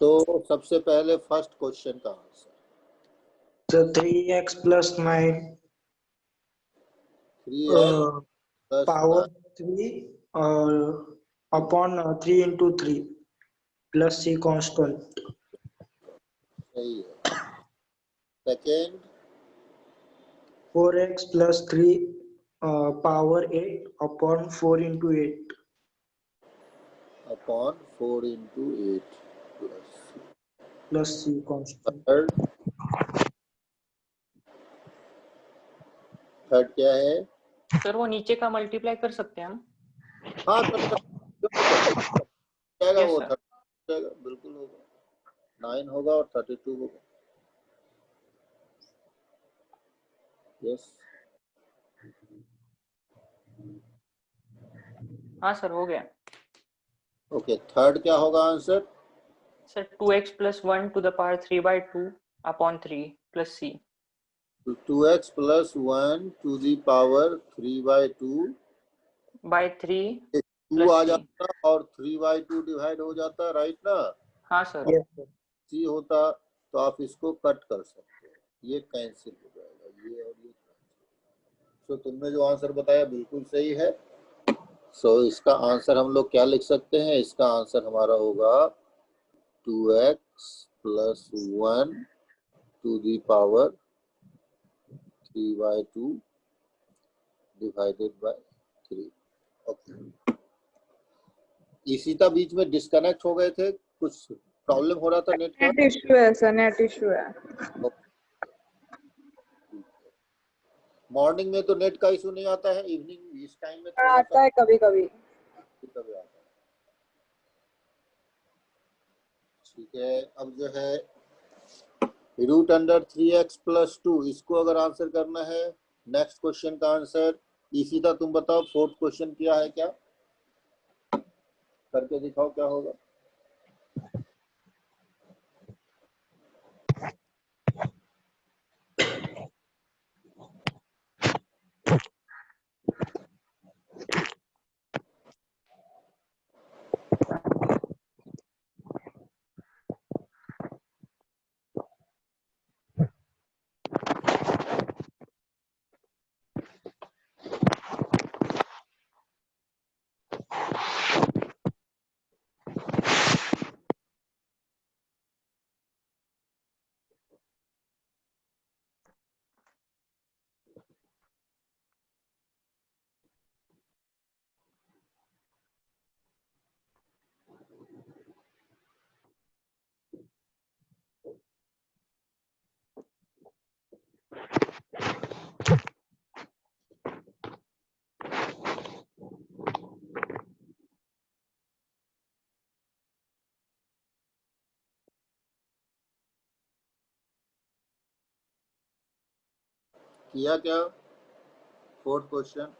तो सबसे पहले फर्स्ट क्वेश्चन का answer. So 3x plus 9 3x plus power 9 3 upon 3 into 3 plus c constant. सही है। Second 4x plus 3 power 8 upon 4 into 8 upon 4 into 8 plus c constant. Third क्या है? Sir वो नीचे का मल्टीप्लाई कर सकते हैं हम? हाँ सर जाएगा, Yes, वो sir. 30 जाएगा, बिल्कुल होगा। 9 होगा और 32 होगा। यस हाँ सर, हो गया। ओके, थर्ड क्या होगा answer? Sir 2x plus 1 to the power 3 by 2 upon 3 plus c. 2x plus 1 to the power 3 by 2 by 3 2 plus आ c. जाता और 3 by 2 डिवाइड हो जाता, राइट ना? हाँ सर। Yes, sir. सी होता तो आप इसको कट कर सकते हो, ये कैंसिल हो जाएगा, ये और ये। सो तुमने जो आंसर बताया बिल्कुल सही है। सो इसका आंसर हम लोग क्या लिख सकते हैं? इसका आंसर हमारा होगा 2x plus 1 to the power 3 by 2 divided by 3। Okay, इसी का बीच में डिस्कनेक्ट हो गए थे, कुछ प्रॉब्लम हो रहा था नेट का। नेट इश्यू है सर, नेट इश्यू है। मॉर्निंग में तो नेट का इशू नहीं आता है, इवनिंग इस टाइम में थोड़ा आता है कभी कभी। आता है। ठीक है, अब जो है रूट अंडर 3x plus 2, इसको अगर आंसर करना है नेक्स्ट क्वेश्चन का आंसर इसी था। तुम बताओ फोर्थ क्वेश्चन क्या है, क्या करके दिखाओ क्या होगा। किया क्या फोर्थ क्वेश्चन?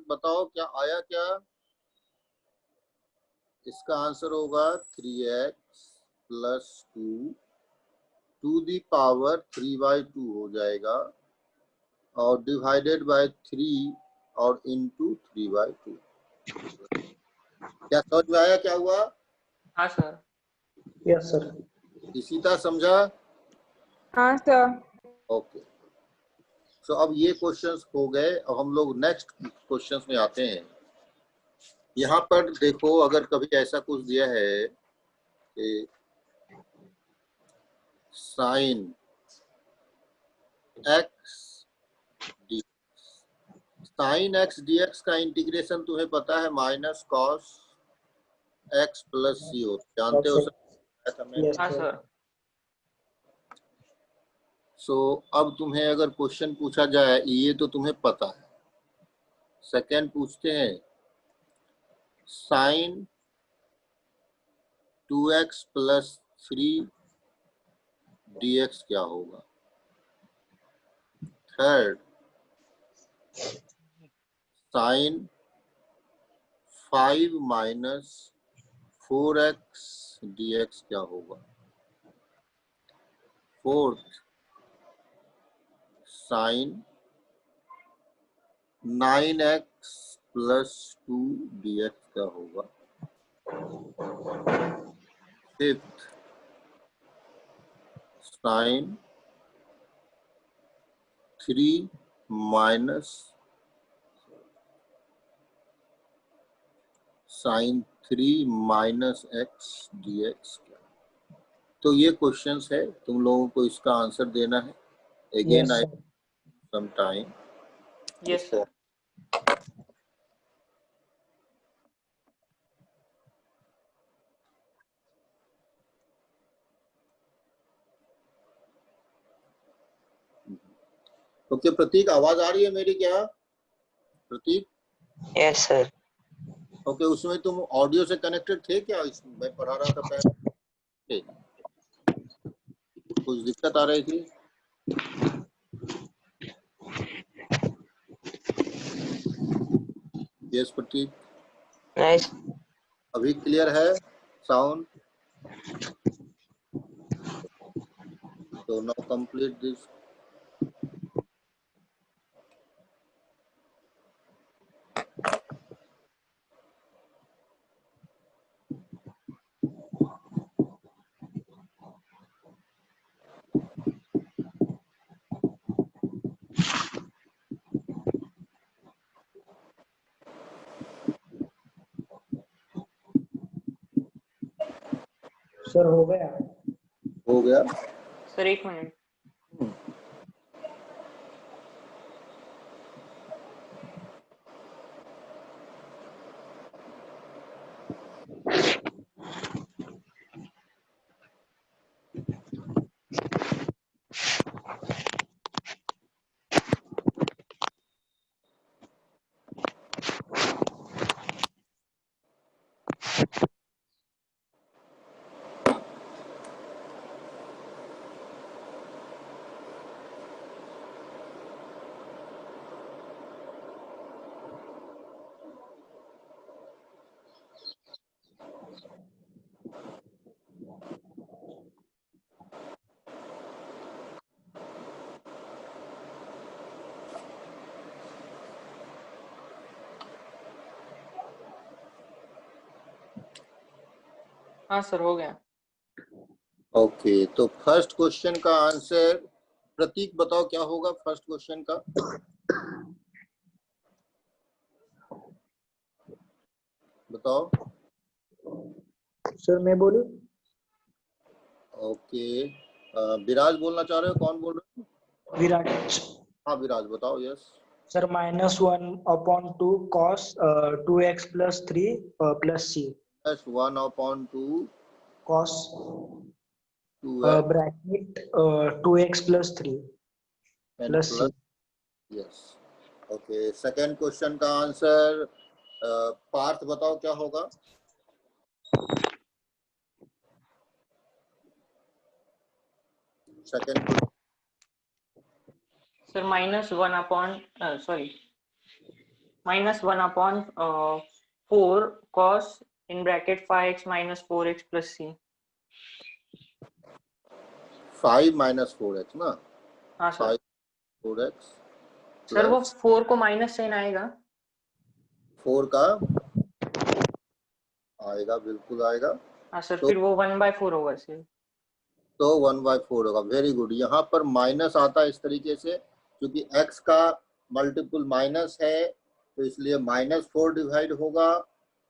बताओ क्या आया क्या? इसका आंसर होगा 3x plus 2 to the power 3 by 2 हो जाएगा और डिवाइडेड बाय 3 और इनटू 3 by 2। क्या समझ में आया क्या हुआ? हाँ सर। Yes, sir. इसी तरह समझा? हाँ सर। ओके, सो अब ये क्वेश्चंस हो गए। अब हम लोग नेक्स्ट क्वेश्चंस में आते हैं। यहाँ पर देखो, अगर कभी ऐसा कुछ दिया है कि sine x D, sine x D x का इंटीग्रेशन तुम्हें पता है माइनस कॉस एक्स प्लस सी हो, जानते हो सर? Yes, हाँ sir. सर. सो अब तुम्हें अगर क्वेश्चन पूछा जाए, ये तो तुम्हें पता है. सेकंड पूछते हैं, साइन 2x प्लस 3 dx क्या होगा. Third, sign 5 minus 4x dx क्या होगा. Fourth, sign 9x plus 2 dx क्या होगा. Fifth, sine 3 minus sine 3 minus x dx क्या. तो ये क्वेश्चंस है, तुम लोगों को इसका आंसर देना है. Again Yes, I sir. Some time. Yes sir. Okay Prateek, आवाज आ रही है मेरी क्या. प्रतीक, Yes, sir. ओके उसमें तुम ऑडियो से कनेक्टेड थे क्या. मैं पढ़ा रहा था पहले, कुछ दिक्कत आ रही थी. यस प्रतीक, Nice. अभी क्लियर है साउंड. तो नाउ कंप्लीट दिस. Sir, हो गया. हो गया. सर एक मिनट. हाँ सर हो गया. ओके तो फर्स्ट क्वेश्चन का आंसर प्रतीक बताओ क्या होगा. फर्स्ट क्वेश्चन का बताओ. Sir, मैं बोलूं? ओके विराज बोलना चाह रहे हो. कौन बोल रहे हो. विराट. हाँ विराज बताओ. Yes. Sir, -1/2 cos 2x plus 3 plus c. Plus 1/2 Cos 2x bracket 2x plus 3 and plus c. plus. Yes. Okay second question का आंसर पार्थ बताओ क्या होगा. Second sir -1/4 cos in bracket 5x minus 4x plus c. 5 minus 4x ना. हाँ sir. 4x sir वो plus 4 को minus sign आएगा. 4 का आएगा. बिल्कुल आएगा. हाँ सर तो फिर वो 1/4 होगा सर. तो 1/4 होगा. Very good. यहाँ पर माइनस आता है इस तरीके से क्योंकि x का मल्टीपल माइनस है तो इसलिए -4 डिवाइड होगा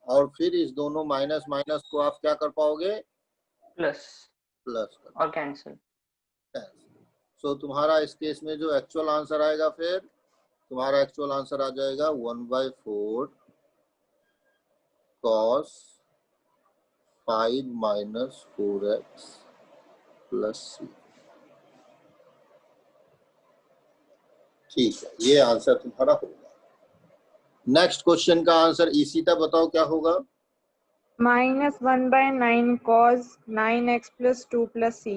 और फिर इस दोनों माइनस माइनस को आप क्या कर पाओगे. प्लस प्लस कर. और कैंसिल. सो तुम्हारा इस केस में जो एक्चुअल आंसर आएगा, फिर तुम्हारा एक्चुअल आंसर आ जाएगा 1/4 cos 5 माइनस 4x प्लस सी। ठीक है, ये आंसर तुम्हारा होगा। नेक्स्ट क्वेश्चन का आंसर ईशिता बताओ क्या होगा। -1/9 cos 9x plus 2 plus c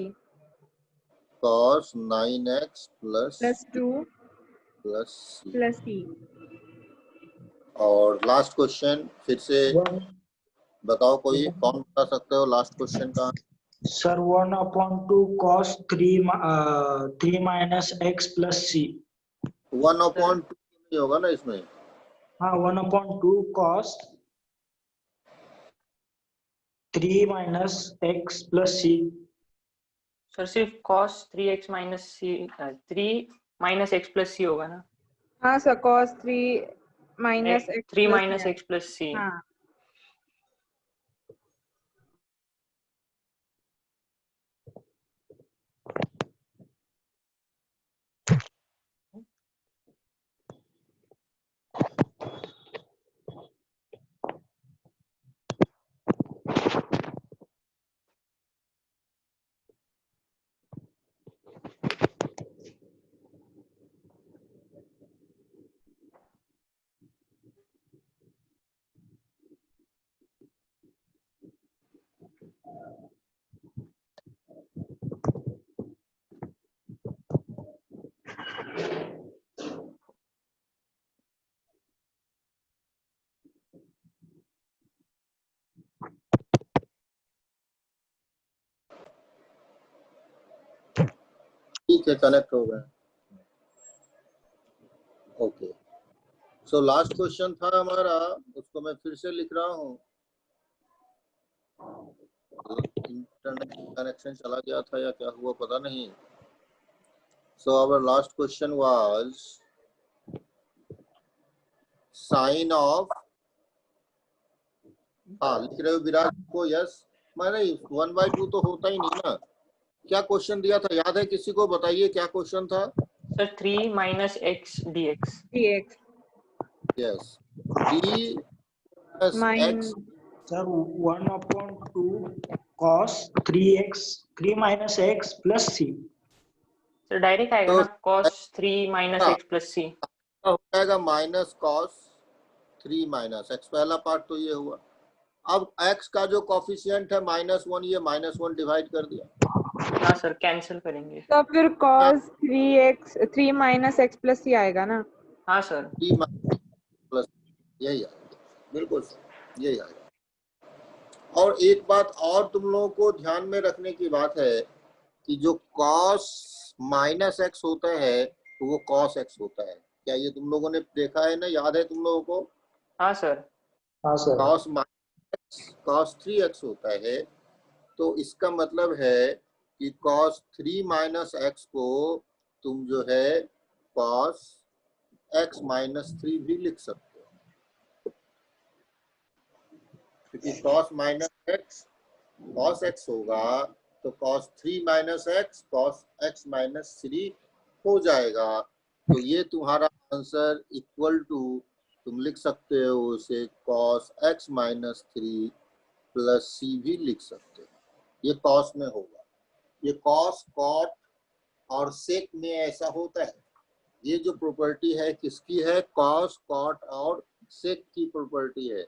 cos 9x plus plus 2 plus C. plus c. और लास्ट क्वेश्चन फिर से वन बताओ, कोई कौन बता सकते हो लास्ट क्वेश्चन का। Sir 1/2 cos 3 minus x plus c. 1/2 नहीं होगा ना इसमें। हाँ 1/2 cos 3 minus x plus c. Sir सिर्फ cos 3x minus c 3 minus x plus c होगा ना। हाँ sir, cos 3 minus x 3 plus minus है। x plus c। हाँ ठीक है, कनेक्ट हो गए। ओके, सो लास्ट क्वेश्चन था हमारा, उसको मैं फिर से लिख रहा हूँ। इंटरनेट कनेक्शन चला गया था या क्या हुआ पता नहीं। So our last question was sine of, हाँ लिख रहे हो विराज को, यस। मैंने 1/2 तो होता ही नहीं ना। क्या क्वेश्चन दिया था, याद है किसी को? बताइए क्या क्वेश्चन था। Sir 3 minus x dx। dx yes, 3 plus min x. Sir 1/2 cos 3 minus x plus c. Sir direct आएगा तो ना, cos 3 minus x plus c। हो जाएगा माइनस कॉस 3 माइनस एक्स। पहला पार्ट तो ये हुआ। अब x का जो कॉफिशिएंट है -1, ये -1 डिवाइड कर दिया। हाँ सर, कैंसिल करेंगे। तो फिर cos 3 minus x plus c आएगा ना। हाँ सर। 3 प्लस, यही आएगा, बिल्कुल सर, यही आएगा। और एक बात और तुम लोगों को ध्यान में रखने की बात है कि जो cos -x होता है तो वो cos x होता है। क्या ये तुम लोगों ने देखा है ना, याद है तुम लोगों को? हाँ सर। हाँ सर। cos 3x होता है। तो इसका मतलब है कि cos 3 x को तुम जो है cos x - 3 भी लिख सकते हो, क्योंकि cos cos x होगा तो cos 3 x cos x - 3 हो जाएगा। तो ये तुम्हारा आंसर इक्वल टू, तुम लिख सकते हो उसे cos x - 3 प्लस c भी लिख सकते हो। ये cos में होगा। ये cos, cot और sec में ऐसा होता है। ये जो प्रॉपर्टी है किसकी है? cos, cot और sec की प्रॉपर्टी है।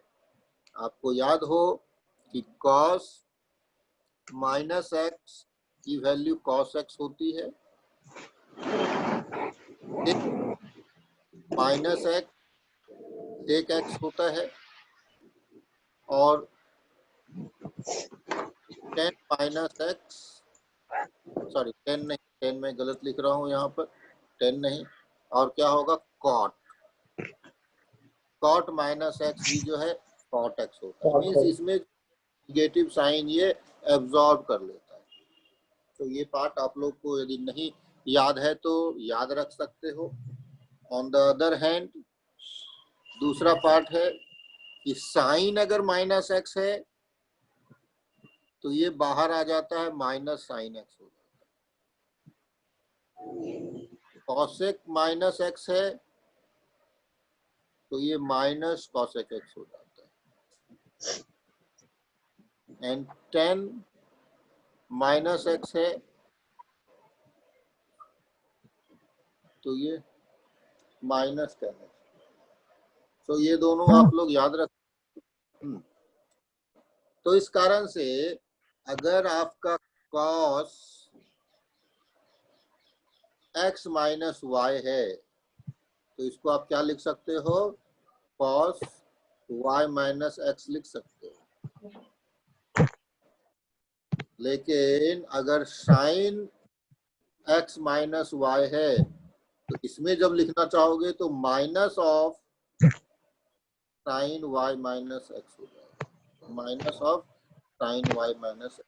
आपको याद हो कि cos -x की वैल्यू cos x होती है, -x sec x होता है, और tan -x, सॉरी 10 नहीं, 10 में गलत लिख रहा हूँ यहाँ पर, 10 नहीं, और क्या होगा? cot -x भी जो है cot x होता है। मीन्स इसमें नेगेटिव साइन ये एब्जॉर्ब कर लेता है। तो ये पार्ट आप लोग को यदि नहीं याद है तो याद रख सकते हो। ऑन द अदर हैंड दूसरा पार्ट है कि साइन अगर -x है तो ये बाहर आ जाता है, -sin x हो जाता है। cosec -x है तो ये -cosec x हो जाता है। एंड 10 माइनस एक्स है, तो ये माइनस 10 है। तो ये दोनों आप लोग याद रख। तो इस कारण से अगर आपका cos x माइनस वाई है, तो इसको आप क्या लिख सकते हो, cos y माइनस एक्स लिख सकते हो। लेकिन अगर साइन x माइनस वाई है, तो इसमें जब लिखना चाहोगे तो minus of sine y minus x हो जाएगा, minus of sine y minus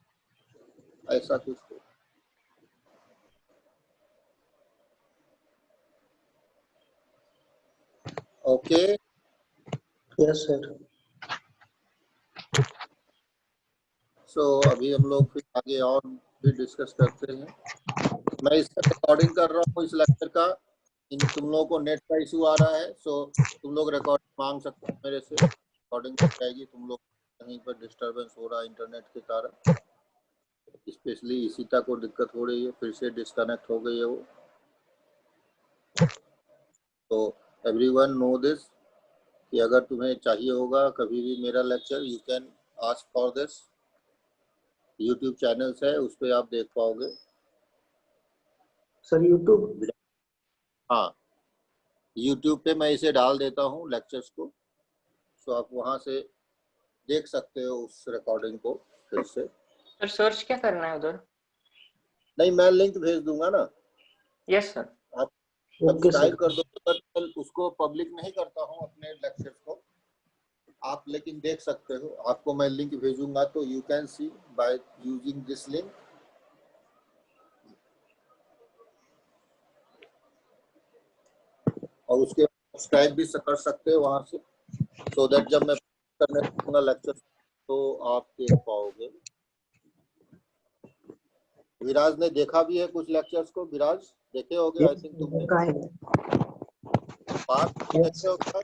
ऐसा कुछ हो। Okay, yes sir. सो अभी हम लोग फिर आगे और भी डिस्कस करते हैं। मैं इसका रिकॉर्डिंग कर रहा हूँ इस लेक्चर का। इन तुम लोगों को नेट का इशू आ रहा है, सो तुम लोग रिकॉर्डिंग मांग सकते हो मेरे से, रिकॉर्डिंग हो जाएगी। तुम लोग कहीं पर डिस्टरबेंस हो रहा है इंटरनेट के कारण, स्पेशली इशिता को दिक्कत हो रही है, फिर से डिस्कनेक्ट हो गई है वो। तो एवरीवन नो दिस कि अगर तुम्हें चाहिए होगा कभी भी मेरा lecture, you can ask for this. YouTube channels है, उस पर आप देख पाओगे। Sir YouTube? हाँ, यूट्यूब पे मैं इसे डाल देता हूँ लेक्चर्स को, सो आप वहाँ से देख सकते हो उस रिकॉर्डिंग को फिर से। सर सर्च क्या करना है उधर? नहीं, मैं लिंक भेज दूंगा ना, यस सर। आप ओके सब्सक्राइब सर। कर दो। पर उसको पब्लिक नहीं करता हूँ अपने लेक्चर्स को, आप लेकिन देख सकते हो। आपको मैं लिंक भेजूंगा तो you can see by using this link. और उसके सब्सक्राइब भी कर सकते हो वहां से, सो दैट जब मैं करने दूंगा लेक्चर तो आप देख पाओगे। विराज ने देखा भी है कुछ लेक्चर्स को, विराज देखे होगे आई थिंक तुमने। देखा है। पास देखे हो क्या?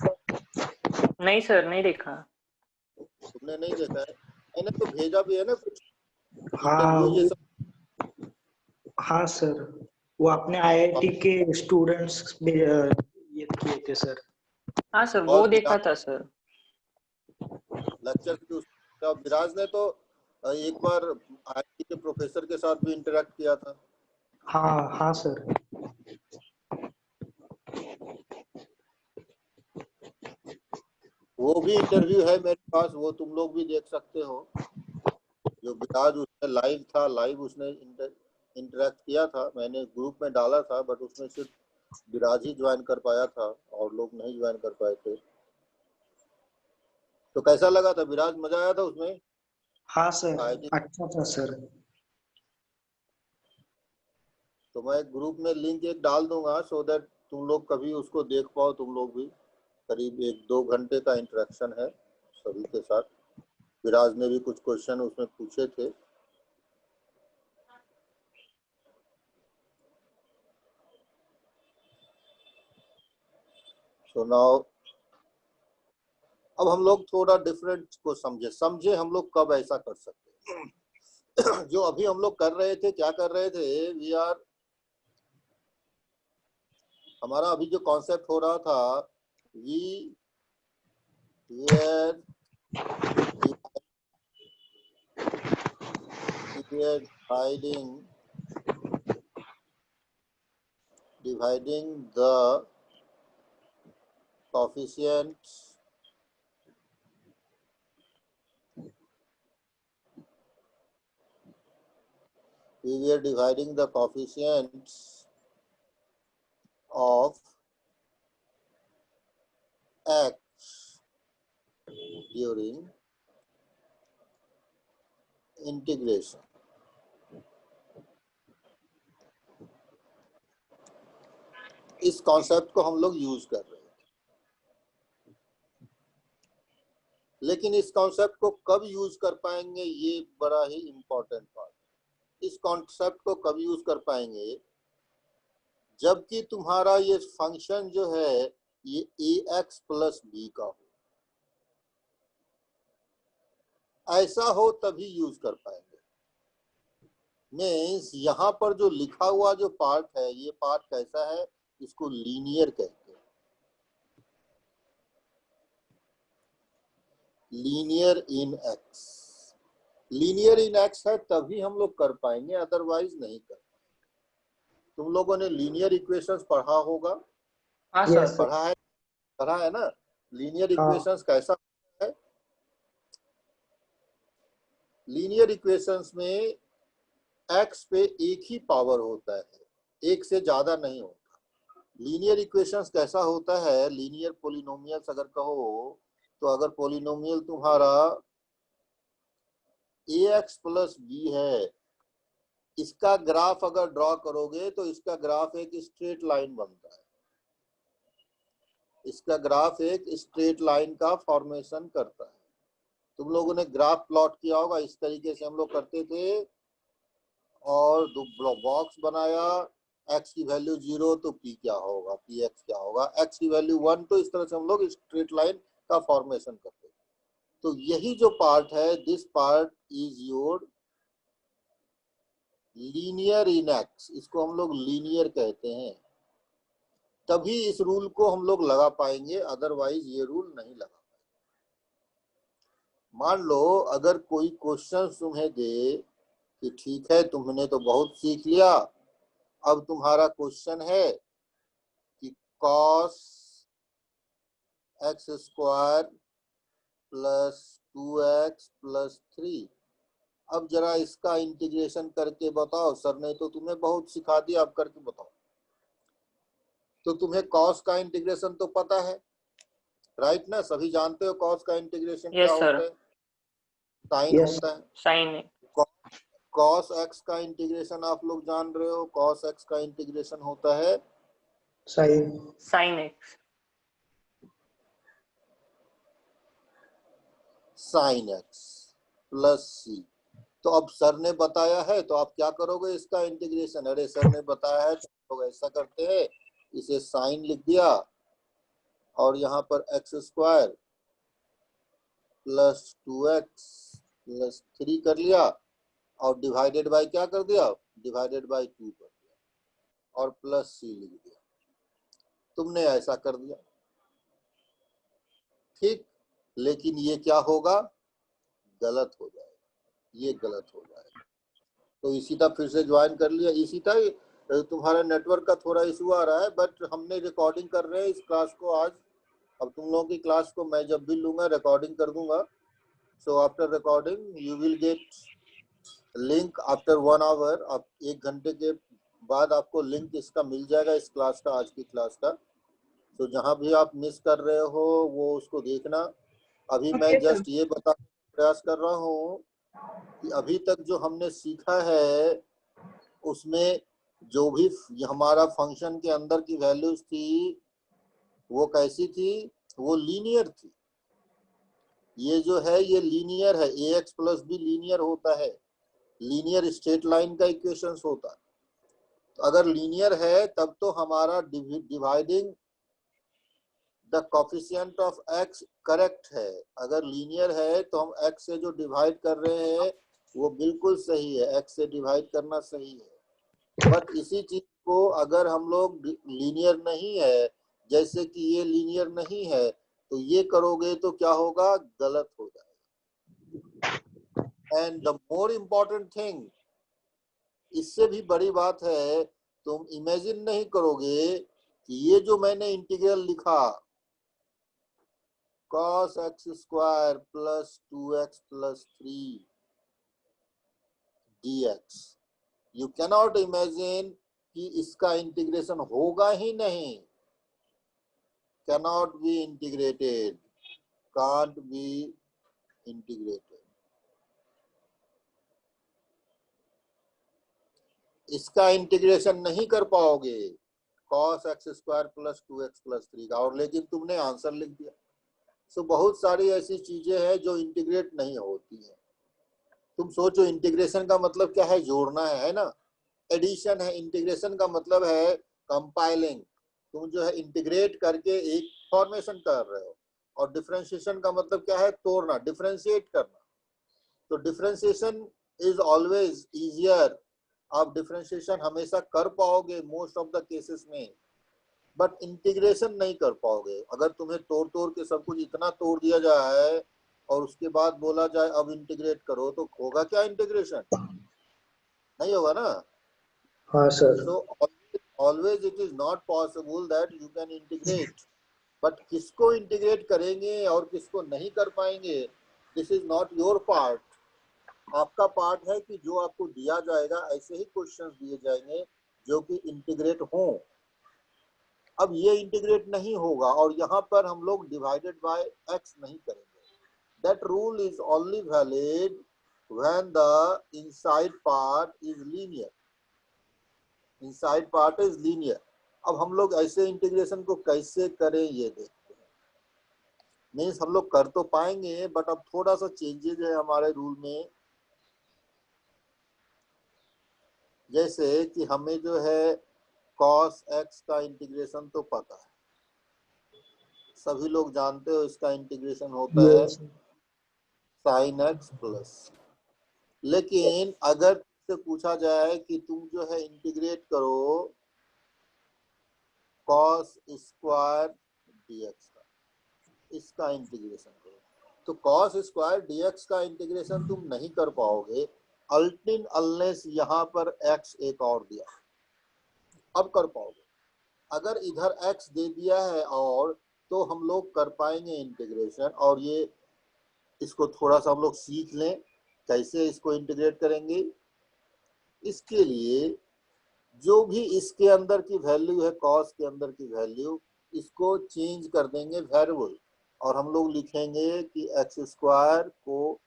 नहीं सर, नहीं देखा। तुमने नहीं देखा है? मैंने तो भेजा भी है ना कुछ हाँ इंटरव्यू ये सब। हाँ सर, वो अपने आईआईटी के स्टूडेंट्स ये किए थे सर। हाँ सर, और वो देखा था सर। लेक्चर की विराज ने तो एक बार आईआईटी के प्रोफेसर के साथ भी इंटरेक्ट किया था। हाँ हाँ सर। वो भी इंटरव्यू है मेरे पास, वो तुम लोग भी देख सकते हो। जो विराज उसमें लाइव था, लाइव उसने इंटरेक्ट किया था, मैंने ग्रुप में डाला था, बट उसमें सिर्फ विराज ही ज्वाइन कर पाया था और लोग नहीं ज्वाइन कर पाए थे। तो कैसा लगा था विराज? मजा आया था उसमें? हाँ सर, अच्छा था सर। तो मैं ग्रुप में लिंक एक डाल दूंगा, सो दैट तुम लोग कभी उसको देख पाओ। तुम लोग भी करीब 1-2 घंटे का इंटरेक्शन है सभी के साथ। विराज ने भी कुछ क्वेश्चन उसमें पूछे थे। सो नाउ अब हम लोग थोड़ा डिफरेंट को समझे हम लोग कब ऐसा कर सकते हैं। जो अभी हम लोग कर रहे थे, क्या कर रहे थे, हमारा अभी जो कॉन्सेप्ट हो रहा था, we were dividing the coefficients of x during integration. इस कॉन्सेप्ट को हम लोग यूज कर रहे थे, लेकिन इस कॉन्सेप्ट को कब यूज कर पाएंगे, ये बड़ा ही इंपॉर्टेंट पार्ट। इस कॉन्सेप्ट को कब यूज कर पाएंगे, जबकि तुम्हारा ये फंक्शन जो है ये ax प्लस बी का हो। ऐसा हो तभी यूज कर पाएंगे। मीन्स यहाँ पर जो लिखा हुआ जो पार्ट है, ये पार्ट कैसा है, इसको लीनियर कहते हैं। लीनियर इन एक्स, लीनियर इन एक्स है तभी हम लोग कर पाएंगे, अदरवाइज नहीं कर पाएंगे। तुम लोगों ने लीनियर इक्वेशंस पढ़ा होगा, हाँ Yes, सर। sir. पढ़ा है ना। लीनियर हाँ. इक्वेशंस कैसा है? लीनियर इक्वेशंस में एक्स पे एक ही पावर होता है, एक से ज्यादा नहीं होता। लीनियर इक्वेशंस कैसा होता है, लीनियर पोलिनोमियल्स अगर कहो तो अगर पोलिनोमियल तुम्हारा ax प्लस बी है, इसका ग्राफ अगर ड्रॉ करोगे तो इसका ग्राफ एक स्ट्रेट लाइन बनता है, इसका ग्राफ एक स्ट्रेट लाइन का फॉर्मेशन करता है। तुम लोगों ने ग्राफ प्लॉट किया होगा, इस तरीके से हम लोग करते थे, और दो बॉक्स बनाया, x की वैल्यू 0 तो p क्या होगा, px क्या होगा, x की वैल्यू 1, तो इस तरह से हम लोग स्ट्रेट लाइन का फॉर्मेशन करते हैं। तो यही जो पार्ट है, this part is your linear in x, इसको हम लोग लीनियर कहते हैं। तभी इस रूल को हम लोग लगा पाएंगे, अदरवाइज ये रूल नहीं लगा पाएंगे। मान लो अगर कोई क्वेश्चन तुम्हें दे कि ठीक है तुमने तो बहुत सीख लिया, अब तुम्हारा क्वेश्चन है कि cos x square plus 2x plus 3, अब जरा इसका इंटीग्रेशन करके बताओ। सर ने तो तुम्हें बहुत सिखा दिया, अब करके बताओ। तो तुम्हें cos का इंटीग्रेशन तो पता है, राइट ना, सभी जानते हो cos का इंटीग्रेशन क्या Yes, sir. होता है, साइन Yes. होता है। साइन cos x का इंटीग्रेशन आप लोग जान रहे हो, cos x का इंटीग्रेशन होता है Sin. X. Sine x plus c। तो अब सर ने बताया है तो आप क्या करोगे, इसका इंटीग्रेशन। अरे सर ने बताया है तो लोग ऐसा करते हैं, इसे साइन लिख दिया और यहाँ पर x square plus 2x plus 3 कर लिया, और डिवाइडेड बाय क्या कर दिया, डिवाइडेड बाय 2 कर दिया, और प्लस c लिख दिया। तुमने ऐसा कर दिया, ठीक, लेकिन ये क्या होगा, गलत हो जाएगा, ये गलत हो जाएगा। तो इसी तरह फिर से ज्वाइन कर लिया। इसी तरह तुम्हारा नेटवर्क का थोड़ा इशू आ रहा है, बट हमने रिकॉर्डिंग कर रहे हैं इस क्लास को आज। अब तुम लोगों की क्लास को मैं जब भी लूंगा रिकॉर्डिंग कर दूंगा। So after recording you will get link after 1 hour. अब 1 घंटे के बाद आपको लिंक इसका मिल जाएगा, इस क्लास का, आज की क्लास का। तो जहां भी आप मिस कर रहे हो वो उसको देखना। अभी मैं जस्ट ये बताने का प्रयास कर रहा हूँ कि अभी तक जो हमने सीखा है उसमें जो भी हमारा फंक्शन के अंदर की वैल्यूज थी वो कैसी थी, वो लीनियर थी। ये जो है ये लीनियर है, ax प्लस बी लीनियर होता है, लीनियर स्ट्रेट लाइन का इक्वेशंस होता है। तो अगर लीनियर है तब तो हमारा dividing the coefficient of x correct है। अगर लीनियर है तो हम x से जो डिवाइड कर रहे हैं वो बिल्कुल सही है, x से डिवाइड करना सही है। बट इसी चीज को अगर हम लोग लीनियर नहीं है, जैसे कि ये लीनियर नहीं है, तो ये करोगे तो क्या होगा, गलत हो जाएगा। And the more important thing, इससे भी बड़ी बात है, तुम इमेजिन नहीं करोगे कि ये जो मैंने इंटीग्रल लिखा cos x square plus 2x plus 3 dx, you cannot imagine कि इसका इंटीग्रेशन होगा ही नहीं, cannot be integrated, can't be integrated. इसका इंटीग्रेशन नहीं कर पाओगे cos x square plus 2x plus 3 का, और लेकिन तुमने आंसर लिख दिया। सो बहुत सारी ऐसी चीजें हैं जो इंटीग्रेट नहीं होती है। तुम सोचो इंटीग्रेशन का मतलब क्या है, जोड़ना है ना, एडिशन है। इंटीग्रेशन का मतलब है कंपाइलिंग, तुम जो है इंटीग्रेट करके एक फॉर्मेशन कर रहे हो। और डिफरेंशिएशन का मतलब क्या है, तोड़ना, डिफरेंशिएट करना। तो डिफरेंशिएशन इज ऑलवेज इजियर, आप डिफरेंशिएशन हमेशा कर पाओगे मोस्ट ऑफ द केसेस में, बट इंटीग्रेशन नहीं कर पाओगे। अगर तुम्हें तोड़ तोड़ के सब कुछ इतना तोड़ दिया जाए और उसके बाद बोला जाए अब इंटीग्रेट करो, तो होगा क्या इंटीग्रेशन? नहीं होगा ना। हाँ sir. So always it is not possible that you can integrate, but किसको इंटीग्रेट करेंगे और किसको नहीं कर पाएंगे, this is not your part. आपका पार्ट है कि जो आपको दिया जाएगा ऐसे ही क्वेश्चंस दिए जाएंगे जो कि इंटीग्रेट हों। अब ये इंटीग्रेट नहीं होगा और यहाँ पर हम लोग डिवाइडेड बाय एक्स नहीं करेंगे। That rule is only valid when the inside part is linear. Inside part is linear. अब हम लोग ऐसे इंटीग्रेशन को कैसे करें ये देखते हैं। मीन्स हम लोग कर तो पाएंगे, बट अब थोड़ा सा चेंजेज है हमारे रूल में। जैसे कि हमें जो है cos x का इंटीग्रेशन तो पता है, सभी लोग जानते हो इसका इंटीग्रेशन होता है sin x प्लस। लेकिन अगर से पूछा जाए कि तुम जो है इंटीग्रेट करो cos स्क्वायर dx का, इसका इंटीग्रेशन करो, तो cos स्क्वायर dx का इंटीग्रेशन तुम नहीं कर पाओगे अल्टिन अनलेस यहाँ पर x एक और दिया, अब कर पाओगे। अगर इधर x दे दिया है और, तो हम लोग कर पाएंगे इंटीग्रेशन। और ये इसको थोड़ा सा हम लोग सीख लें कैसे इसको इंटीग्रेट करेंगे। इसके लिए जो भी इसके अंदर की वैल्यू है, cos के अंदर की वैल्यू, इसको चेंज कर देंगे वेरिएबल, और हम लोग लिखेंगे कि एक्स स्क्वायर को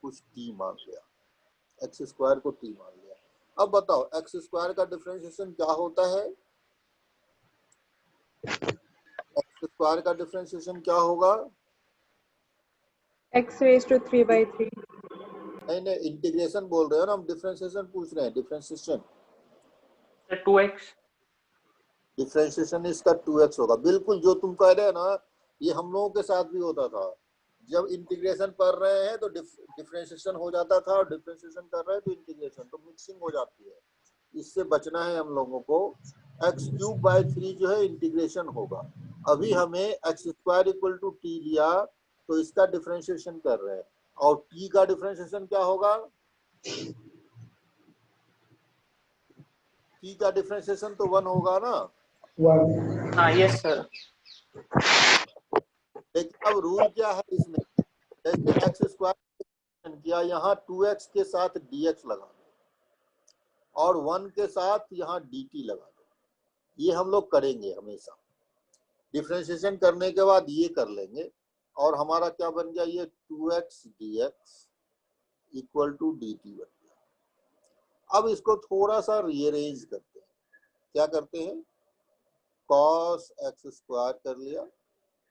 कुछ t मान लिया, एक्स स्क्वायर को t मान लिया। अब बताओ एक्स स्क्वायर का डिफरेंशिएशन क्या होता है? एक्स स्क्वायर का डिफरेंशिएशन क्या होगा? x raised to 3/3. नहीं, इंटीग्रेशन बोल रहे हो ना, हम डिफरेंशिएशन पूछ रहे हैं। Differentiation 2x। डिफरेंशिएशन इसका 2x होगा। बिल्कुल जो तुम कह रहे हो ना, ये हम लोगों के साथ भी होता था। जब इंटीग्रेशन पढ़ रहे हैं तो डिफरेंशिएशन हो जाता था, और डिफरेंशिएशन कर रहे हैं तो इंटीग्रेशन, तो मिक्सिंग हो जाती है। इससे बचना है हम लोगों को। x³/3 जो है इंटीग्रेशन होगा। अभी हमें x² इक्वल टू t लिया, तो इसका डिफरेंशिएशन कर रहे हैं, और t का डिफरेंशिएशन क्या होगा? t का डिफरेंशिएशन तो 1 होगा ना। हाँ यस सर। लेकिन अब रूल क्या है इसमें, जैसे x² किया, यहाँ 2x के साथ dx लगा दो और 1 के साथ यहाँ dt लगा दो। ये हम लोग करेंगे हमेशा। डिफरेंशिएशन करने के बाद ये कर लेंगे, और हमारा क्या बन गया, ये 2x dx equal to dt बन गया। अब इसको थोड़ा सा रीअरेंज करते हैं। क्या करते हैं? cos x² कर लिया,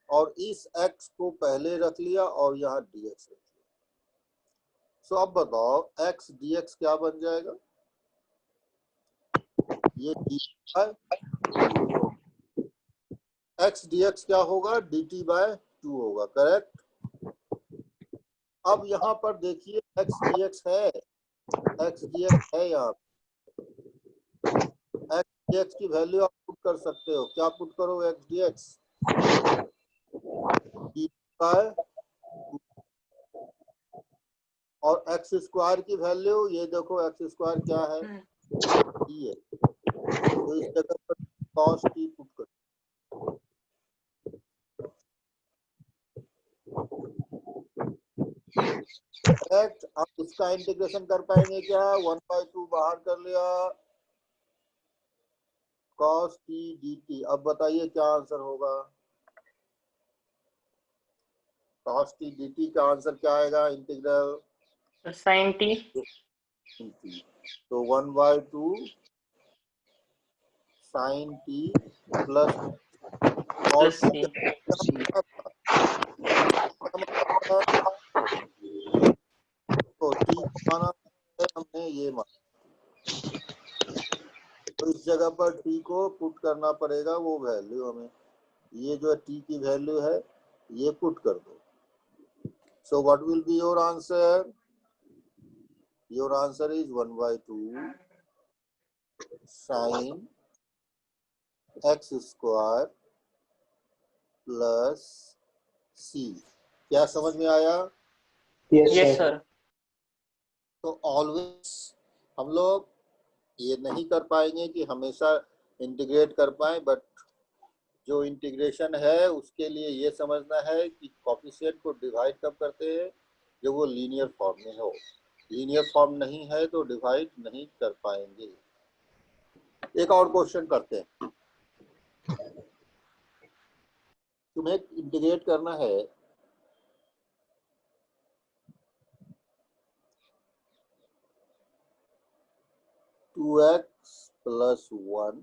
और इस x को पहले रख लिया और यहाँ dx रख लिया। सो अब बताओ x dx क्या बन जाएगा? ये x dx क्या होगा? dt/2 होगा, करेक्ट। अब यहाँ पर देखिए x dx है, x dx है। यहाँ x dx की वैल्यू आप पुट कर सकते हो। क्या पुट करो? x dx dt/2, और x² की वैल्यू ये देखो, x² क्या है? t है, तो इस जगह पर cos t पुट कर। करेक्ट। अब इसका इंटीग्रेशन कर पाएंगे क्या? 1/2 बाहर कर लिया, cos t dt। अब बताइए क्या आंसर होगा? cos t dt का आंसर क्या आएगा? Integral sin t। तो 1/2 sin t प्लस, और प्लस c। तो t माना है हमने, ये माना, तो इस जगह पर t को पुट करना पड़ेगा, वो वैल्यू हमें, ये जो t की वैल्यू है ये पुट कर दो। So what will be your answer? Your answer is 1/2 sine x square plus C. क्या समझ में आया? Yes yes sir. सर। तो ऑलवेज हम लोग ये नहीं कर पाएंगे कि हमेशा इंटीग्रेट कर पाए, बट जो इंटीग्रेशन है उसके लिए ये समझना है कि कोफिशिएंट को डिवाइड कब करते हैं, जब वो लीनियर फॉर्म में हो। लीनियर फॉर्म नहीं है तो डिवाइड नहीं कर पाएंगे। एक और क्वेश्चन करते हैं। तुम्हें इंटीग्रेट करना है 2x + 1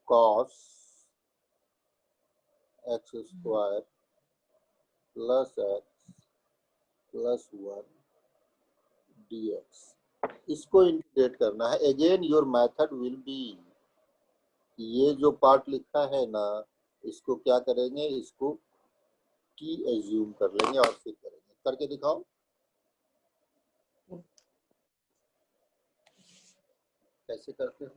cos x square plus x plus 1 dx। इसको इंटीग्रेट करना है। Again your method will be, ये जो पार्ट लिखा है ना, इसको क्या करेंगे, इसको t एज्यूम कर लेंगे और फिर करेंगे। करके दिखाओ कैसे करते हो।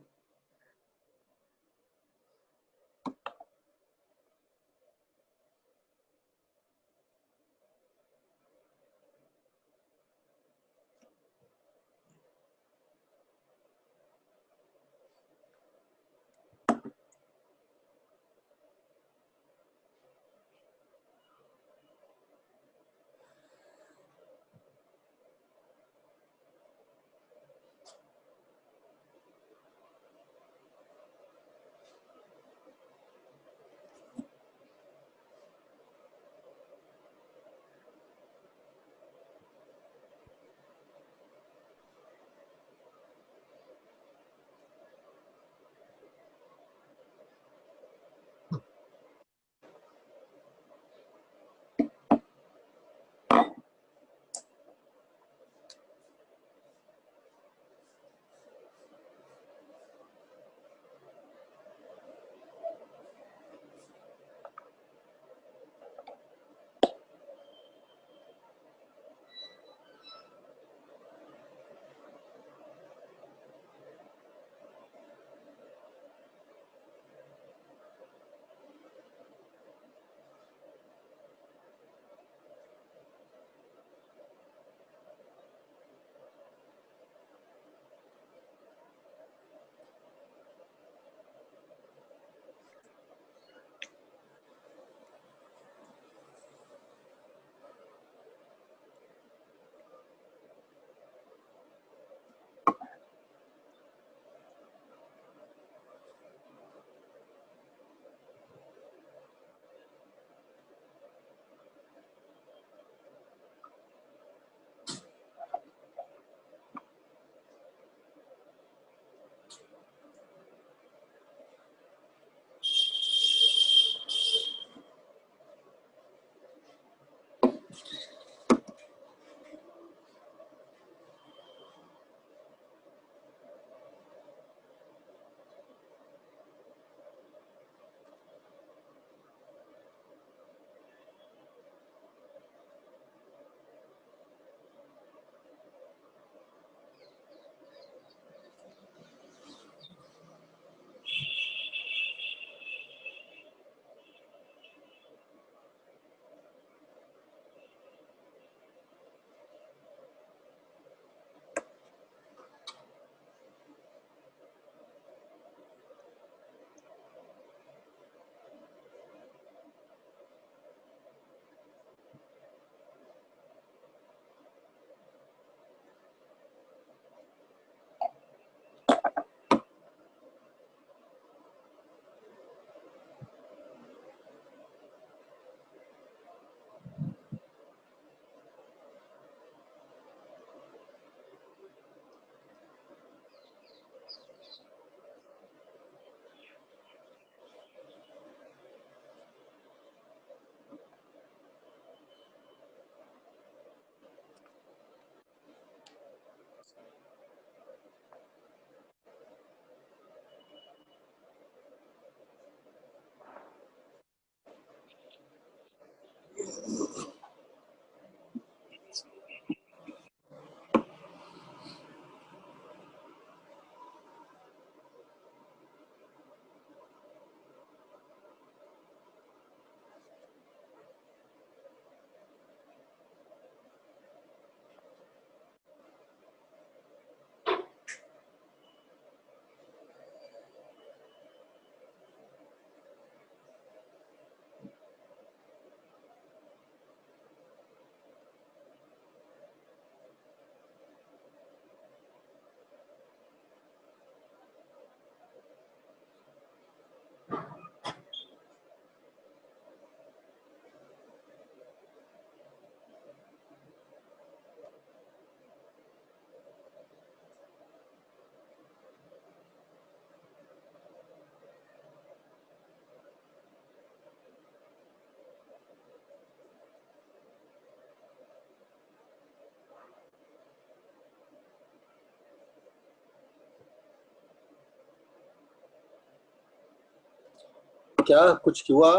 क्या कुछ हुआ?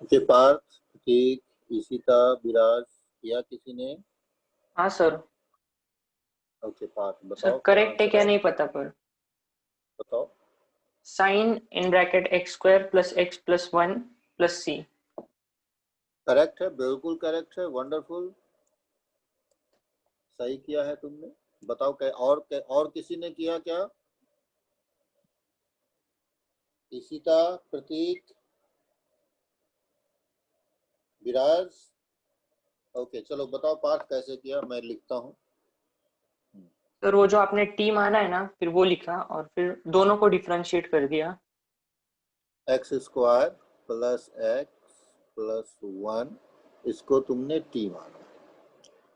ओके पार्थ, ठीक, ईशिता, विराज या किसी ने? हाँ सर। ओके पार्थ सर बताओ करेक्ट है आंसर क्या नहीं पता, पर बताओ। Sine in bracket x square plus x plus one plus C. Correct है, बिल्कुल करेक्ट है, वंडरफुल, सही किया है तुमने। बताओ और किसी ने किया क्या? ईशिता, प्रतीक, विराज। ओके चलो बताओ पार्थ कैसे किया, मैं लिखता हूँ। सर वो जो आपने टी माना है ना, फिर वो लिखा और फिर दोनों को डिफरेंशिएट कर दिया। X square plus x plus one, इसको तुमने टी माना,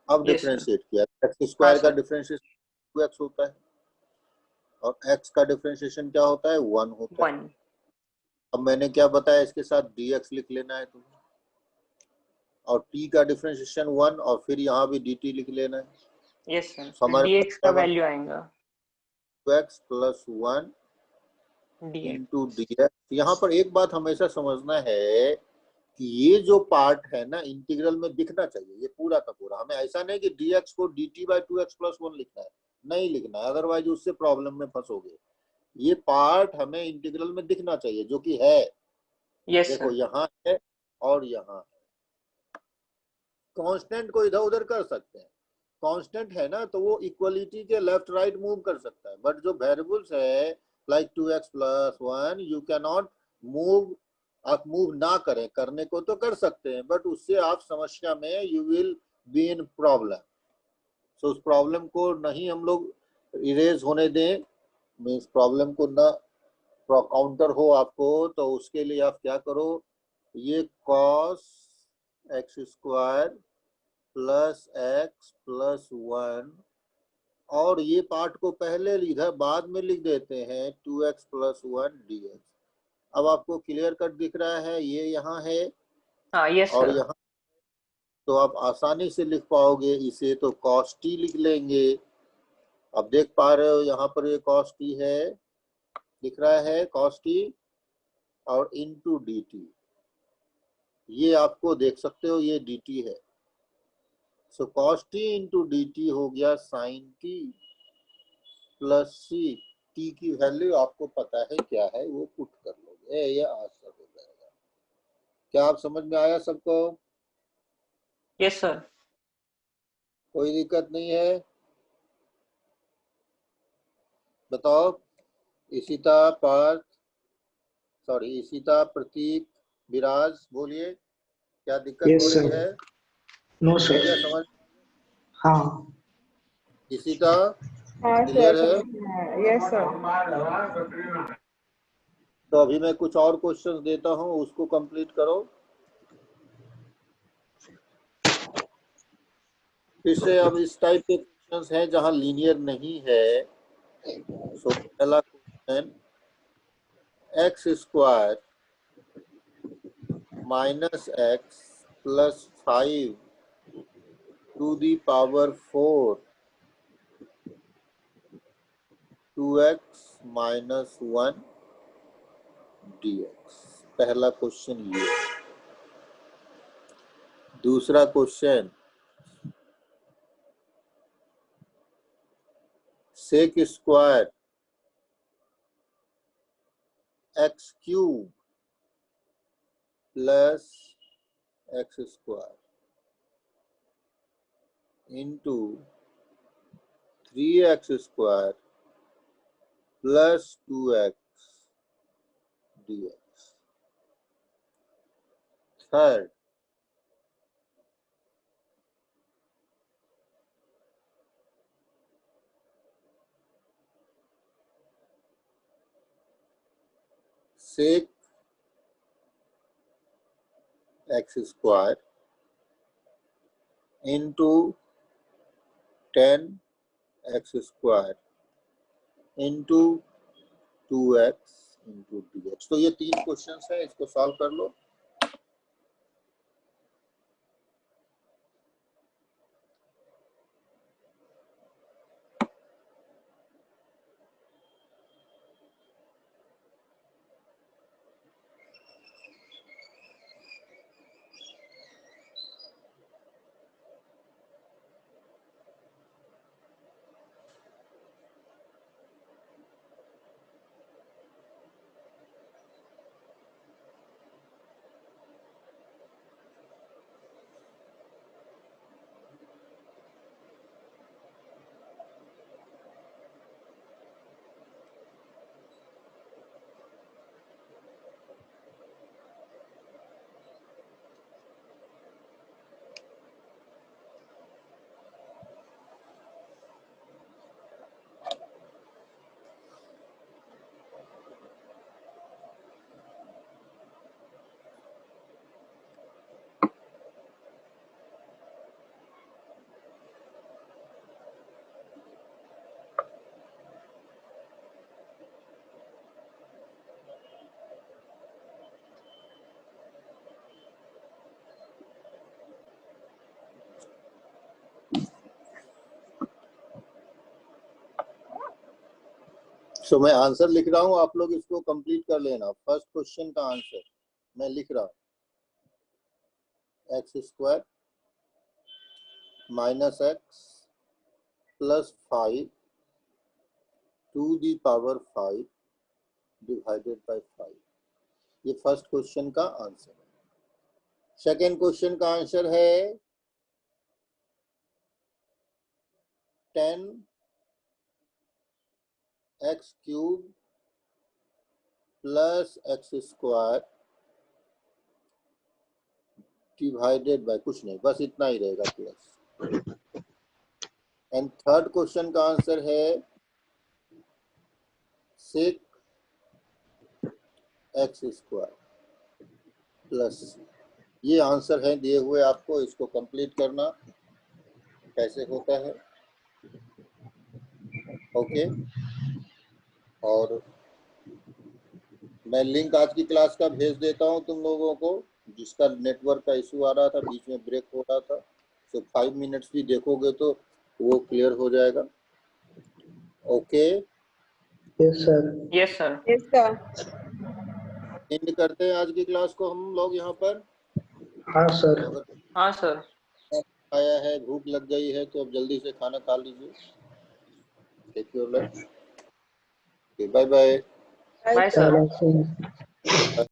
अब यस सर। डिफरेंशिएट किया। एक्स हाँ स्क्वायर का सर। डिफरेंशिएशन 2x होता है और एक्स का डिफरेंशिएशन क्या होता है? 1 होता है। 1। अब मैंने क्या बताया, इसके साथ dx लिख लेना है तुम्हें, और t का डिफरेंशिएशन 1 और फिर यहाँ भी dt लिख लेना है। यस सर, तो हमारे पास dx का क्या बन, वैल्यू आएगा 2x plus 1 dx। Into dx। यहाँ पर एक बात हमेशा समझना है कि ये जो पार्ट है ना इंटीग्रल में दिखना चाहिए, ये पूरा का पूरा। हमें ऐसा नहीं कि dx को dt बाई 2x प्लस 1 लिखना है, नहीं लिखना है, अदरवाइज उससे प्रॉब्लम में फंसोगे। ये पार्ट हमें इंटीग्रल में दिखना चाहिए, जो कि है। यस देखो सर। यहाँ है और यहाँ है। कांस्टेंट को इधर उधर कर सकते हैं, कांस्टेंट है ना तो वो इक्वलिटी के लेफ्ट राइट मूव कर सकता है, बट जो वेरिएबल्स है like 2x plus 1 you can not move. आप मूव ना करें, करने को तो कर सकते हैं बट उससे आप समस्या में you will be in problem. So उस प्रॉब्लम को नहीं हम लोग इरेज होने दें, मीन्स प्रॉब्लम को ना काउंटर हो आपको, तो उसके लिए आप क्या करो, ये cos x square plus x plus 1 और ये पार्ट को पहले इधर बाद में लिख देते हैं 2x प्लस 1 dx। अब आपको क्लियर कट दिख रहा है, ये यहाँ है हाँ यस और सर। यहाँ, तो आप आसानी से लिख पाओगे इसे, तो cos t लिख लेंगे। अब देख पा रहे हो यहाँ पर ये cos t है, दिख रहा है cos t और इनटू dt, ये आपको देख सकते हो ये dt है। सो cos t इंटू dt हो गया sin t plus c। t की वैल्यू आपको पता है क्या है, वो पुट कर लोगे, ये आंसर हो जाएगा। क्या आप समझ में आया सबको? Yes sir. कोई दिक्कत नहीं है? बताओ ईशिता, पार्थ, सॉरी ईशिता, प्रतीक, विराज, बोलिए क्या दिक्कत यस हो रही सर। है? नो हो सर। गया समझ? हाँ। ईशिता हाँ सर, क्लियर है? समझ में आया। Yes sir. तो अभी मैं कुछ और क्वेश्चंस देता हूँ, उसको कंप्लीट करो। फिर से अब इस टाइप के क्वेश्चंस हैं जहां लीनियर नहीं है। सो पहला question, x square minus x plus 5 to the power 4 2x minus 1 dx। पहला क्वेश्चन ये। दूसरा question, sec square x cube plus x square into 3x square plus 2x dx। Third, sec x square into 10x square into 2x into dx। तो ये 3 questions हैं, इसको solve कर लो। सो मैं answer लिख रहा हूं, आप लोग इसको कंप्लीट कर लेना। फर्स्ट क्वेश्चन का आंसर मैं लिख रहा हूं, x square minus x plus 5 to the power 5 divided by 5। ये फर्स्ट क्वेश्चन का आंसर है। सेकेंड क्वेश्चन का आंसर है 10x cube plus x square divided by, कुछ नहीं, बस इतना ही रहेगा प्लस। एंड थर्ड क्वेश्चन का आंसर है 6x स्क्वायर प्लस। ये आंसर है दिए हुए आपको, इसको कंप्लीट करना कैसे होता है। ओके, और मैं लिंक आज की क्लास का भेज देता हूं तुम लोगों को, जिसका नेटवर्क का इशू आ रहा था, बीच में ब्रेक हो रहा था। तो 5 मिनट्स भी देखोगे तो वो क्लियर हो जाएगा। Okay, yes sir. Yes sir. Yes, sir. And करते हैं आज की क्लास को हम लोग यहाँ पर। हाँ सर। अगर हाँ सर। आया है, भूख लग गई है, तो अब जल्दी से खाना खा लीजिए। Take your lunch. Bye bye. Bye, bye sir. Sir. चलो,